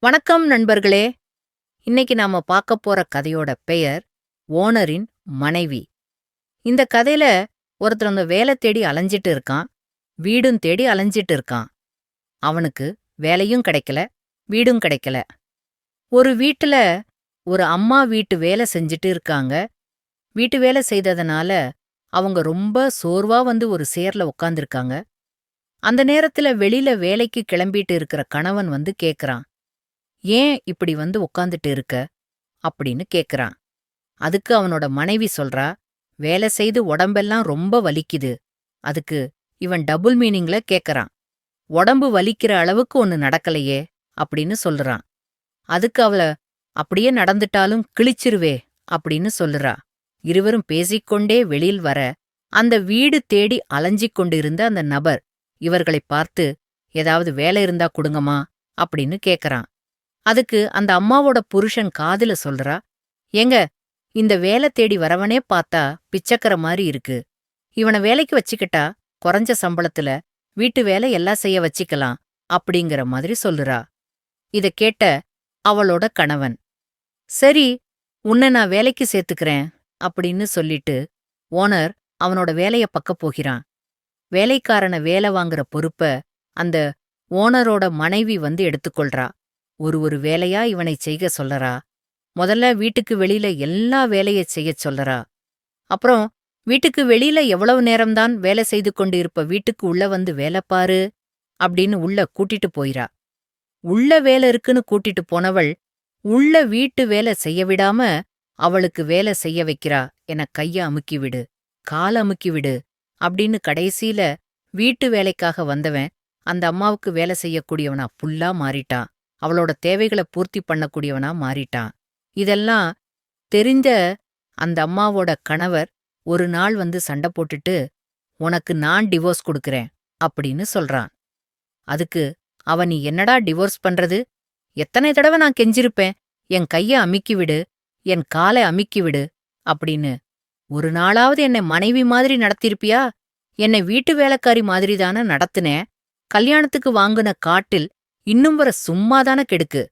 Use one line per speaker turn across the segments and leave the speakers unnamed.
வணக்கம் நண்பர்களே. இன்னைக்கு நாம பார்க்க போற கதையோட பெயர் ஓனரின் மனைவி. இந்த கதையில ஒருத்தர் அந்த வேலை தேடி அலைஞ்சிட்டு இருக்கான், வீடும் தேடி அலைஞ்சிட்டு இருக்கான். அவனுக்கு வேலையும் கிடைக்கல, வீடும் கிடைக்கல. ஒரு வீட்டுல ஒரு அம்மா வீட்டு வேலை செஞ்சுட்டு இருக்காங்க. வீட்டு வேலை செய்ததனால அவங்க ரொம்ப சோர்வா வந்து ஒரு சேர்ல உட்கார்ந்திருக்காங்க. அந்த நேரத்துல வெளியில வேலைக்கு கிளம்பிட்டு இருக்கிற கணவன் வந்து கேக்குறான், "ஏன் இப்படி வந்து உக்காந்துட்டு இருக்க?" அப்படின்னு கேக்குறான். அதுக்கு அவனோட மனைவி சொல்றா, "வேலை செய்து உடம்பெல்லாம் ரொம்ப வலிக்குது." அதுக்கு இவன் டபுள் மீனிங்ல கேக்குறான். "உடம்பு வலிக்கிற அளவுக்கு ஒன்னு நடக்கலையே?" அப்படின்னு சொல்லுறான். அதுக்கு அவள, "அப்படியே நடந்துட்டாலும் கிழிச்சிருவே." அப்படின்னு சொல்லுறா. இருவரும் பேசிக்கொண்டே வெளியில் வர, அந்த வீடு தேடி அலைஞ்சிக் கொண்டிருந்த அந்த நபர் இவர்களைப் பார்த்து, "ஏதாவது வேலை இருந்தா குடுங்கம்மா." அப்படின்னு கேக்குறான். அதுக்கு அந்த அம்மாவோட புருஷன் காதுல சொல்றா, "ஏங்க, இந்த வேலை தேடி வரவனே பார்த்தா பிச்சைக்கார மாதிரி இருக்கு. இவனை வேலைக்கு வச்சுக்கிட்டா குறைஞ்ச சம்பளத்துல வீட்டு வேலை எல்லாம் செய்ய வச்சிக்கலாம்." அப்படிங்கிற மாதிரி சொல்லுறா. இத கேட்ட அவளோட கணவன், "சரி, உன்னை நான் வேலைக்கு சேர்த்துக்கிறேன்." அப்படின்னு சொல்லிட்டு ஓனர் அவனோட வேலைய பார்க்கப் போகிறான். வேலைக்காரன வேலை வாங்குற பொறுப்ப அந்த ஓனரோட மனைவி வந்து எடுத்துக்கொள்றா. ஒரு ஒரு வேலையா இவனைச் செய்க சொல்லறா. முதல்ல வீட்டுக்கு வெளியில எல்லா வேலையச் செய்யச் சொல்லறா. அப்புறம் வீட்டுக்கு வெளியில எவ்வளவு நேரம்தான் வேலை செய்து கொண்டு இருப்ப, வீட்டுக்கு உள்ள வந்து வேலை பாரு அப்படின்னு உள்ள கூட்டிட்டு போயிரா. உள்ள வேலை இருக்குன்னு கூட்டிட்டு போனவள் உள்ள வீட்டு வேலை செய்ய விடாம அவளுக்கு வேலை செய்ய வைக்கிறா. என கைய அமுக்கி விடு, கால அமுக்கி விடு அப்படின்னு கடைசியில வீட்டு வேலைக்காக வந்தவன் அந்த அம்மாவுக்கு வேலை செய்யக்கூடியவனா புல்லா மாறிட்டான். அவளோட தேவைகளை பூர்த்தி பண்ணக்கூடியவனா மாறிட்டான். இதெல்லாம் தெரிஞ்ச அந்த அம்மாவோட கணவர் ஒரு நாள் வந்து சண்டை போட்டுட்டு, "உனக்கு நான் டிவோர்ஸ் கொடுக்கறேன்." அப்படின்னு சொல்றான். அதுக்கு அவ, "நீ என்னடா டிவோர்ஸ் பண்றது? எத்தனை தடவை நான் கெஞ்சிருப்பேன், என் கைய அமிக்கி விடு, என் காலை அமிக்கி விடு அப்படின்னு. ஒரு நாளாவது என்னை மனைவி மாதிரி நடத்திருப்பியா? என்னை வீட்டு வேலைக்காரி மாதிரி தானே நடத்துனேன். கல்யாணத்துக்கு வாங்குன காட்டில் இன்னும் வர சும்மாதான கெடுக்கு.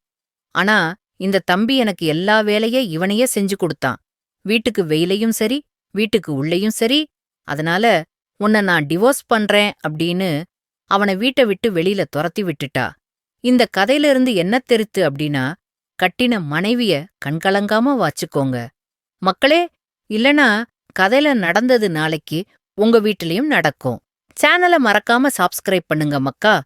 ஆனா இந்த தம்பி எனக்கு எல்லா வேலைய இவனையே செஞ்சு கொடுத்தான். வீட்டுக்கு வெயிலையும் சரி, வீட்டுக்கு உள்ளேயும் சரி. அதனால உன்னை நான் டிவோர்ஸ் பண்றேன்." அப்படின்னு அவனை வீட்டை விட்டு வெளியில துரத்தி விட்டுட்டா. இந்த கதையிலிருந்து என்ன தெரித்து அப்படின்னா, கட்டின மனைவிய கண்கலங்காம வாச்சுக்கோங்க மக்களே. இல்லனா கதையில நடந்தது நாளைக்கு உங்க வீட்டிலையும் நடக்கும். சேனலை மறக்காம சப்ஸ்கிரைப் பண்ணுங்க மக்கா.